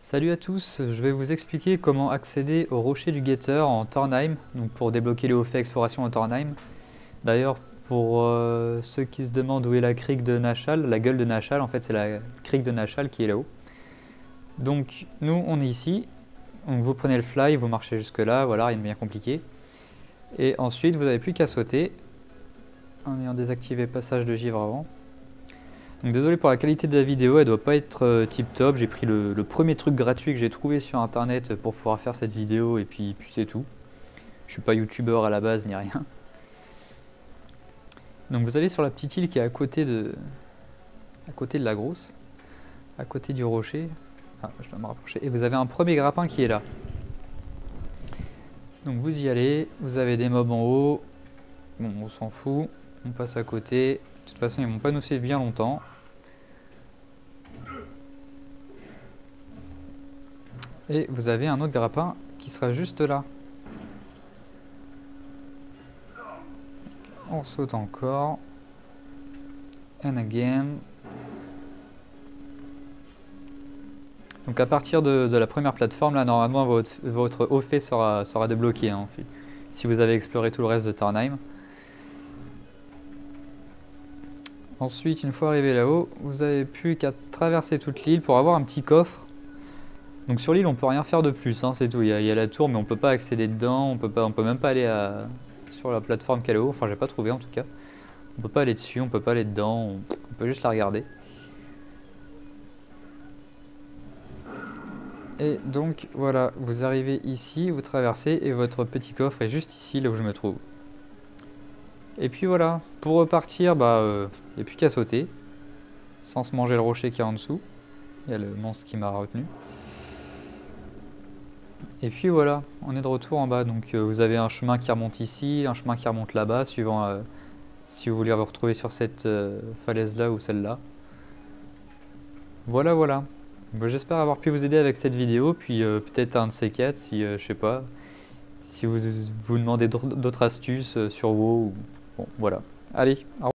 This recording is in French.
Salut à tous, je vais vous expliquer comment accéder au rocher du Guetteur en Tornheim, donc pour débloquer les hauts faits exploration en Tornheim. D'ailleurs, pour ceux qui se demandent où est la crique de Nashal, la gueule de Nashal, en fait c'est la crique de Nashal qui est là-haut. Donc nous on est ici, donc vous prenez le fly, vous marchez jusque là, voilà, rien de bien compliqué. Et ensuite vous n'avez plus qu'à sauter, en ayant désactivé passage de givre avant. Donc désolé pour la qualité de la vidéo, elle doit pas être tip top. J'ai pris le premier truc gratuit que j'ai trouvé sur internet pour pouvoir faire cette vidéo et puis c'est tout. Je suis pas youtubeur à la base ni rien. Donc vous allez sur la petite île qui est à côté de la grosse, à côté du rocher. Ah, je dois me rapprocher. Et vous avez un premier grappin qui est là. Donc vous y allez, vous avez des mobs en haut. Bon, on s'en fout, on passe à côté. De toute façon, ils vont pas nous suivre bien longtemps. Et vous avez un autre grappin qui sera juste là. On saute encore. And again. Donc à partir de la première plateforme, là, normalement, votre haut fait sera débloqué, hein, si vous avez exploré tout le reste de Tornheim. Ensuite, une fois arrivé là-haut, vous n'avez plus qu'à traverser toute l'île pour avoir un petit coffre. Donc sur l'île, on peut rien faire de plus, hein, c'est tout. Il y a la tour, mais on peut pas accéder dedans. On peut même pas aller sur la plateforme qu'elle est haut. Enfin, j'ai pas trouvé en tout cas. On peut pas aller dessus, on peut pas aller dedans. On peut juste la regarder. Et donc voilà, vous arrivez ici, vous traversez et votre petit coffre est juste ici, là où je me trouve. Et puis voilà, pour repartir, il n'y a plus qu'à sauter, sans se manger le rocher qui est en dessous. Il y a le monstre qui m'a retenu. Et puis voilà, on est de retour en bas. Donc vous avez un chemin qui remonte ici, un chemin qui remonte là-bas, suivant si vous voulez vous retrouver sur cette falaise-là ou celle-là. Voilà, voilà. Bon, j'espère avoir pu vous aider avec cette vidéo, puis peut-être un de ces quatre, si je sais pas, si vous demandez d'autres astuces sur WoW. Bon, voilà. Allez, au revoir.